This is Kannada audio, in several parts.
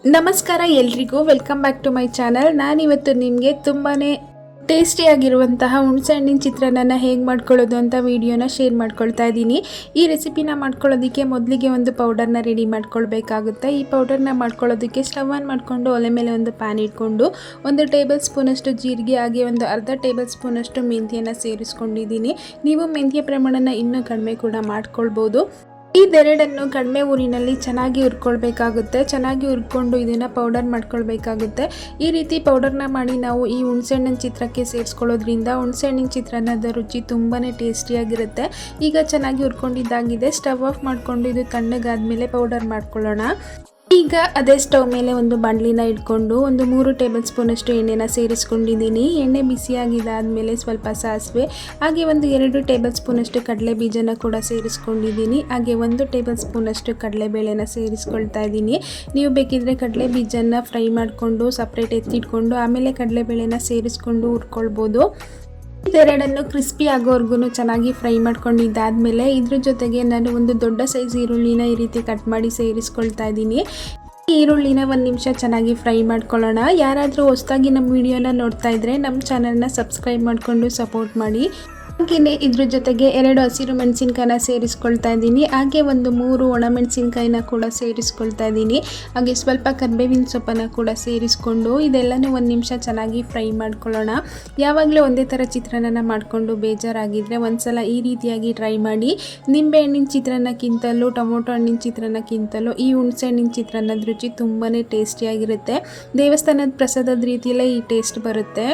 ನಮಸ್ಕಾರ ಎಲ್ರಿಗೂ, welcome back to my channel. ನಾನಿವತ್ತು ನಿಮಗೆ ತುಂಬಾ ಟೇಸ್ಟಿಯಾಗಿರುವಂತಹ ಹುಣಸೆ ಹಣ್ಣಿನ ಚಿತ್ರಾನ್ನ ಹೇಗೆ ಮಾಡ್ಕೊಳ್ಳೋದು ಅಂತ ವಿಡಿಯೋನ ಶೇರ್ ಮಾಡ್ಕೊಳ್ತಾ ಇದ್ದೀನಿ. ಈ ರೆಸಿಪಿನ ಮಾಡ್ಕೊಳ್ಳೋದಕ್ಕೆ ಮೊದಲಿಗೆ ಒಂದು ಪೌಡರ್ನ ರೆಡಿ ಮಾಡ್ಕೊಳ್ಬೇಕಾಗುತ್ತೆ. ಈ ಪೌಡರ್ನ ಮಾಡ್ಕೊಳ್ಳೋದಕ್ಕೆ ಸ್ಟವ್ ಆನ್ ಮಾಡಿಕೊಂಡು ಒಲೆ ಮೇಲೆ ಒಂದು ಪ್ಯಾನ್ ಇಟ್ಕೊಂಡು 1 ಟೇಬಲ್ ಸ್ಪೂನಷ್ಟು ಜೀರಿಗೆ ಹಾಗೆ ಒಂದು ಅರ್ಧ ಟೇಬಲ್ ಸ್ಪೂನಷ್ಟು ಮೆಂತ್ಯನ ಸೇರಿಸ್ಕೊಂಡಿದ್ದೀನಿ. ನೀವು ಮೆಂತ್ಯ ಪ್ರಮಾಣನ ಇನ್ನೂ ಕಡಿಮೆ ಕೂಡ ಮಾಡ್ಕೊಳ್ಬೋದು. ಇದೆರಡನ್ನು ಕಡಿಮೆ ಊರಿನಲ್ಲಿ ಚೆನ್ನಾಗಿ ಹುರ್ಕೊಳ್ಬೇಕಾಗುತ್ತೆ. ಚೆನ್ನಾಗಿ ಹುರ್ಕೊಂಡು ಇದನ್ನು ಪೌಡರ್ ಮಾಡ್ಕೊಳ್ಬೇಕಾಗುತ್ತೆ. ಈ ರೀತಿ ಪೌಡರ್ನ ಮಾಡಿ ನಾವು ಈ ಹುಣಸೆಹಣ್ಣಿನ ಚಿತ್ರಕ್ಕೆ ಸೇರಿಸ್ಕೊಳ್ಳೋದ್ರಿಂದ ಹುಣಸೆಹಣ್ಣಿನ ಚಿತ್ರಾನ್ನದ ರುಚಿ ತುಂಬಾ ಟೇಸ್ಟಿಯಾಗಿರುತ್ತೆ. ಈಗ ಚೆನ್ನಾಗಿ ಹುರ್ಕೊಂಡಿದ್ದಾಗಿದೆ. ಸ್ಟವ್ ಆಫ್ ಮಾಡಿಕೊಂಡು ಇದು ತಣ್ಣಗಾದ್ಮೇಲೆ ಪೌಡರ್ ಮಾಡ್ಕೊಳ್ಳೋಣ. ಈಗ ಅದೇ ಸ್ಟವ್ ಮೇಲೆ ಒಂದು ಬಾಣಲಿನ ಇಟ್ಕೊಂಡು 3 ಟೇಬಲ್ ಸ್ಪೂನಷ್ಟು ಎಣ್ಣೆನ ಸೇರಿಸ್ಕೊಂಡಿದ್ದೀನಿ. ಎಣ್ಣೆ ಬಿಸಿಯಾಗಿದ್ದಾದಮೇಲೆ ಸ್ವಲ್ಪ ಸಾಸಿವೆ ಹಾಗೆ 2 ಟೇಬಲ್ ಸ್ಪೂನಷ್ಟು ಕಡಲೆ ಬೀಜನ ಕೂಡ ಸೇರಿಸ್ಕೊಂಡಿದ್ದೀನಿ. ಹಾಗೆ 1 ಟೇಬಲ್ ಸ್ಪೂನಷ್ಟು ಕಡಲೆಬೇಳೆನ ಸೇರಿಸ್ಕೊಳ್ತಾ ಇದ್ದೀನಿ. ನೀವು ಬೇಕಿದ್ರೆ ಕಡಲೆ ಬೀಜನ ಫ್ರೈ ಮಾಡಿಕೊಂಡು ಸಪ್ರೇಟ್ ಎತ್ತಿಟ್ಕೊಂಡು ಆಮೇಲೆ ಕಡಲೆಬೇಳೆನ ಸೇರಿಸ್ಕೊಂಡು ಹುರ್ಕೊಳ್ಬೋದು. ಇದೆರಡನ್ನು ಕ್ರಿಸ್ಪಿ ಆಗೋವರೆಗೂ ಚೆನ್ನಾಗಿ ಫ್ರೈ ಮಾಡ್ಕೊಂಡಿದ್ದಾದಮೇಲೆ ಇದ್ರ ಜೊತೆಗೆ ನಾನು ಒಂದು ದೊಡ್ಡ ಸೈಜ್ ಈರುಳ್ಳಿನ ಈ ರೀತಿ ಕಟ್ ಮಾಡಿ ಸೇರಿಸ್ಕೊಳ್ತಾ ಇದ್ದೀನಿ. ಈ ಈರುಳ್ಳಿನ 1 ನಿಮಿಷ ಚೆನ್ನಾಗಿ ಫ್ರೈ ಮಾಡ್ಕೊಳ್ಳೋಣ. ಯಾರಾದರೂ ಹೊಸದಾಗಿ ನಮ್ಮ ವಿಡಿಯೋನ ನೋಡ್ತಾ ಇದ್ದರೆ ನಮ್ಮ ಚಾನಲ್ನ ಸಬ್ಸ್ಕ್ರೈಬ್ ಮಾಡಿಕೊಂಡು ಸಪೋರ್ಟ್ ಮಾಡಿ. ಹಾಗೆಯೇ ಇದ್ರ ಜೊತೆಗೆ 2 ಹಸಿರು ಮೆಣಸಿನ್ಕಾಯಿನ ಸೇರಿಸ್ಕೊಳ್ತಾ ಇದ್ದೀನಿ. ಹಾಗೆ 3 ಒಣಮೆಣಸಿನ್ಕಾಯಿನ ಕೂಡ ಸೇರಿಸ್ಕೊಳ್ತಾ ಇದ್ದೀನಿ. ಹಾಗೆ ಸ್ವಲ್ಪ ಕರಿಬೇವಿನ ಸೊಪ್ಪನ್ನು ಕೂಡ ಸೇರಿಸ್ಕೊಂಡು ಇದೆಲ್ಲನೂ 1 ನಿಮಿಷ ಚೆನ್ನಾಗಿ ಫ್ರೈ ಮಾಡ್ಕೊಳ್ಳೋಣ. ಯಾವಾಗಲೂ ಒಂದೇ ಥರ ಚಿತ್ರಾನ್ನ ಮಾಡಿಕೊಂಡು ಬೇಜಾರಾಗಿದ್ದರೆ ಒಂದ್ಸಲ ಈ ರೀತಿಯಾಗಿ ಟ್ರೈ ಮಾಡಿ. ನಿಂಬೆ ಹಣ್ಣಿನ ಚಿತ್ರಾನ್ನಕ್ಕಿಂತಲೂ ಟೊಮೊಟೊ ಹಣ್ಣಿನ ಚಿತ್ರಾನ್ನಕ್ಕಿಂತಲೂ ಈ ಹುಣಸೆ ಹಣ್ಣಿನ ಚಿತ್ರಾನ್ನದ ರುಚಿ ತುಂಬಾ ಟೇಸ್ಟಿಯಾಗಿರುತ್ತೆ. ದೇವಸ್ಥಾನದ ಪ್ರಸಾದದ ರೀತಿಯಲ್ಲೇ ಈ ಟೇಸ್ಟ್ ಬರುತ್ತೆ.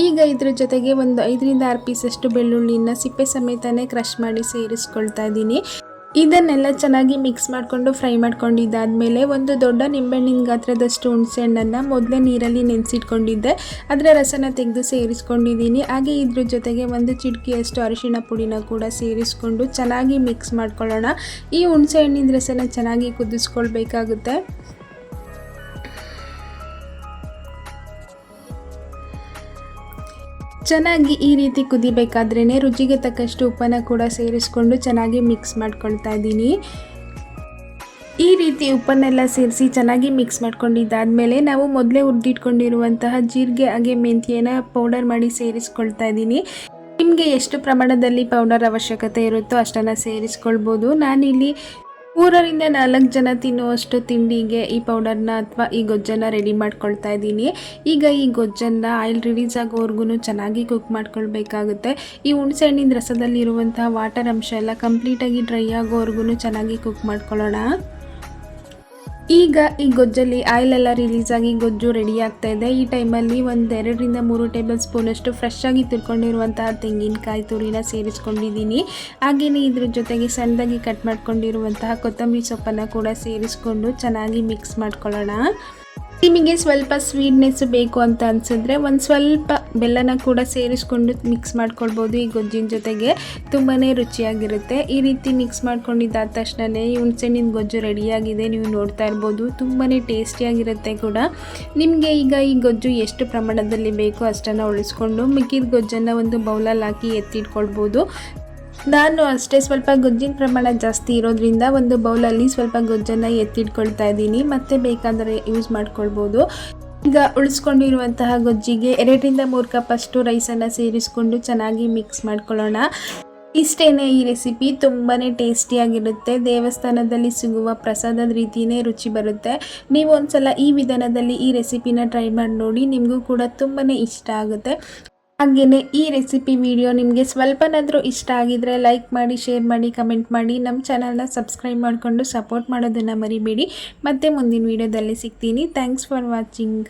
ಈಗ ಇದ್ರ ಜೊತೆಗೆ ಒಂದು 5ರಿಂದ 6 ಪೀಸಷ್ಟು ಬೆಳ್ಳುಳ್ಳಿನ ಸಿಪ್ಪೆ ಸಮೇತನೇ ಕ್ರಷ್ ಮಾಡಿ ಸೇರಿಸ್ಕೊಳ್ತಾ ಇದ್ದೀನಿ. ಇದನ್ನೆಲ್ಲ ಚೆನ್ನಾಗಿ ಮಿಕ್ಸ್ ಮಾಡಿಕೊಂಡು ಫ್ರೈ ಮಾಡ್ಕೊಂಡಿದ್ದಾದಮೇಲೆ ಒಂದು ದೊಡ್ಡ ನಿಂಬೆಹಣ್ಣಿನ ಗಾತ್ರದಷ್ಟು ಹುಣಸೆ ಹಣ್ಣನ್ನು ಮೊದಲೇ ನೀರಲ್ಲಿ ನೆನೆಸಿಟ್ಕೊಂಡಿದ್ದೆ. ಅದರ ರಸನ ತೆಗೆದು ಸೇರಿಸ್ಕೊಂಡಿದ್ದೀನಿ. ಹಾಗೆ ಇದ್ರ ಜೊತೆಗೆ 1 ಚಿಟಿಕೆಯಷ್ಟು ಅರಿಶಿಣ ಪುಡಿನ ಕೂಡ ಸೇರಿಸ್ಕೊಂಡು ಚೆನ್ನಾಗಿ ಮಿಕ್ಸ್ ಮಾಡ್ಕೊಳ್ಳೋಣ. ಈ ಹುಣಸೆ ಹಣ್ಣಿನ ರಸನ ಚೆನ್ನಾಗಿ ಕುದಿಸ್ಕೊಳ್ಬೇಕಾಗುತ್ತೆ. ಚೆನ್ನಾಗಿ ಈ ರೀತಿ ಕುದಿಬೇಕಾದ್ರೇ ರುಚಿಗೆ ತಕ್ಕಷ್ಟು ಉಪ್ಪನ್ನು ಕೂಡ ಸೇರಿಸ್ಕೊಂಡು ಚೆನ್ನಾಗಿ ಮಿಕ್ಸ್ ಮಾಡ್ಕೊಳ್ತಾ ಇದ್ದೀನಿ. ಈ ರೀತಿ ಉಪ್ಪನ್ನೆಲ್ಲ ಸೇರಿಸಿ ಚೆನ್ನಾಗಿ ಮಿಕ್ಸ್ ಮಾಡ್ಕೊಂಡಿದ್ದಾದಮೇಲೆ ನಾವು ಮೊದಲೇ ಹುರಿದಿಟ್ಕೊಂಡಿರುವಂತಹ ಜೀರಿಗೆ ಹಾಗೆ ಮೆಂತ್ಯನ ಪೌಡರ್ ಮಾಡಿ ಸೇರಿಸ್ಕೊಳ್ತಾ ಇದ್ದೀನಿ. ನಿಮಗೆ ಎಷ್ಟು ಪ್ರಮಾಣದಲ್ಲಿ ಪೌಡರ್ ಅವಶ್ಯಕತೆ ಇರುತ್ತೋ ಅಷ್ಟನ್ನು ಸೇರಿಸ್ಕೊಳ್ಬೋದು. ನಾನಿಲ್ಲಿ 3ರಿಂದ 4 ಜನ ತಿನ್ನುವಷ್ಟು ತಿಂಡಿಗೆ ಈ ಪೌಡರ್ನ ಅಥವಾ ಈ ಗೊಜ್ಜನ್ನು ರೆಡಿ ಮಾಡ್ಕೊಳ್ತಾ ಇದ್ದೀನಿ. ಈಗ ಈ ಗೊಜ್ಜನ್ನು ಆಯಿಲ್ ರಿಲೀಸ್ ಆಗೋವರೆಗೂ ಚೆನ್ನಾಗಿ ಕುಕ್ ಮಾಡ್ಕೊಳ್ಬೇಕಾಗುತ್ತೆ. ಈ ಹುಣಸೆ ಹಣ್ಣಿನ ರಸದಲ್ಲಿರುವಂತಹ ವಾಟರ್ ಅಂಶ ಎಲ್ಲ ಕಂಪ್ಲೀಟಾಗಿ ಡ್ರೈ ಆಗೋವರೆಗೂ ಚೆನ್ನಾಗಿ ಕುಕ್ ಮಾಡ್ಕೊಳ್ಳೋಣ. ಈಗ ಈ ಗೊಜ್ಜಲ್ಲಿ ಆಯಿಲೆಲ್ಲ ರಿಲೀಸ್ ಆಗಿ ಗೊಜ್ಜು ರೆಡಿ ಆಗ್ತಾ ಇದೆ. ಈ ಟೈಮಲ್ಲಿ 2ರಿಂದ 3 ಟೇಬಲ್ ಸ್ಪೂನಷ್ಟು ಫ್ರೆಶ್ ಆಗಿ ತುರ್ಕೊಂಡಿರುವಂತಹ ತೆಂಗಿನಕಾಯಿ ತುರಿನ ಸೇರಿಸ್ಕೊಂಡಿದ್ದೀನಿ. ಹಾಗೆಯೇ ಇದ್ರ ಜೊತೆಗೆ ಸಣ್ಣದಾಗಿ ಕಟ್ ಮಾಡ್ಕೊಂಡಿರುವಂತಹ ಕೊತ್ತಂಬರಿ ಸೊಪ್ಪನ್ನು ಕೂಡ ಸೇರಿಸ್ಕೊಂಡು ಚೆನ್ನಾಗಿ ಮಿಕ್ಸ್ ಮಾಡ್ಕೊಳ್ಳೋಣ. ನಿಮಗೆ ಸ್ವಲ್ಪ ಸ್ವೀಟ್ನೆಸ್ ಬೇಕು ಅಂತ ಅನಿಸಿದ್ರೆ ಒಂದು ಸ್ವಲ್ಪ ಬೆಲ್ಲನ ಕೂಡ ಸೇರಿಸ್ಕೊಂಡು ಮಿಕ್ಸ್ ಮಾಡ್ಕೊಳ್ಬೋದು. ಈ ಗೊಜ್ಜಿನ ಜೊತೆಗೆ ತುಂಬಾ ರುಚಿಯಾಗಿರುತ್ತೆ. ಈ ರೀತಿ ಮಿಕ್ಸ್ ಮಾಡ್ಕೊಂಡಿದ್ದಾದ ತಕ್ಷಣವೇ ಈ ಹುಣಸೆಹಣ್ಣಿನ ಗೊಜ್ಜು ರೆಡಿಯಾಗಿದೆ. ನೀವು ನೋಡ್ತಾ ಇರ್ಬೋದು, ತುಂಬಾ ಟೇಸ್ಟಿಯಾಗಿರುತ್ತೆ ಕೂಡ. ನಿಮಗೆ ಈಗ ಈ ಗೊಜ್ಜು ಎಷ್ಟು ಪ್ರಮಾಣದಲ್ಲಿ ಬೇಕೋ ಅಷ್ಟನ್ನು ಉಳಿಸ್ಕೊಂಡು ಮಿಕ್ಕಿದ ಗೊಜ್ಜನ್ನು ಒಂದು ಬೌಲಲ್ಲಿ ಹಾಕಿ ಎತ್ತಿಟ್ಕೊಳ್ಬೋದು. ನಾನು ಅಷ್ಟೇ ಸ್ವಲ್ಪ ಗೊಜ್ಜಿನ ಪ್ರಮಾಣ ಜಾಸ್ತಿ ಇರೋದ್ರಿಂದ ಒಂದು ಬೌಲಲ್ಲಿ ಸ್ವಲ್ಪ ಗೊಜ್ಜನ್ನು ಎತ್ತಿಟ್ಕೊಳ್ತಾ ಇದ್ದೀನಿ. ಮತ್ತೆ ಬೇಕಾದರೆ ಯೂಸ್ ಮಾಡ್ಕೊಳ್ಬೋದು. ಈಗ ಉಳಿಸ್ಕೊಂಡಿರುವಂತಹ ಗೊಜ್ಜಿಗೆ 2ರಿಂದ 3 ಕಪ್ ಅಷ್ಟು ರೈಸನ್ನು ಸೇರಿಸ್ಕೊಂಡು ಚೆನ್ನಾಗಿ ಮಿಕ್ಸ್ ಮಾಡ್ಕೊಳ್ಳೋಣ. ಇಷ್ಟೇನೆ, ಈ ರೆಸಿಪಿ ತುಂಬಾ ಟೇಸ್ಟಿಯಾಗಿರುತ್ತೆ. ದೇವಸ್ಥಾನದಲ್ಲಿ ಸಿಗುವ ಪ್ರಸಾದದ ರೀತಿಯೇ ರುಚಿ ಬರುತ್ತೆ. ನೀವು ಒಂದ್ಸಲ ಈ ವಿಧಾನದಲ್ಲಿ ಈ ರೆಸಿಪಿನ ಟ್ರೈ ಮಾಡಿ ನೋಡಿ, ನಿಮಗೂ ಕೂಡ ತುಂಬಾ ಇಷ್ಟ ಆಗುತ್ತೆ. ಹಾಗೆಯೇ ಈ ರೆಸಿಪಿ ವಿಡಿಯೋ ನಿಮಗೆ ಸ್ವಲ್ಪನಾದರೂ ಇಷ್ಟ ಆಗಿದರೆ ಲೈಕ್ ಮಾಡಿ, ಶೇರ್ ಮಾಡಿ, ಕಮೆಂಟ್ ಮಾಡಿ. ನಮ್ಮ ಚಾನಲ್ನ ಸಬ್ಸ್ಕ್ರೈಬ್ ಮಾಡಿಕೊಂಡು ಸಪೋರ್ಟ್ ಮಾಡೋದನ್ನು ಮರಿಬೇಡಿ. ಮತ್ತೆ ಮುಂದಿನ ವಿಡಿಯೋದಲ್ಲಿ ಸಿಗ್ತೀನಿ. Thanks for watching.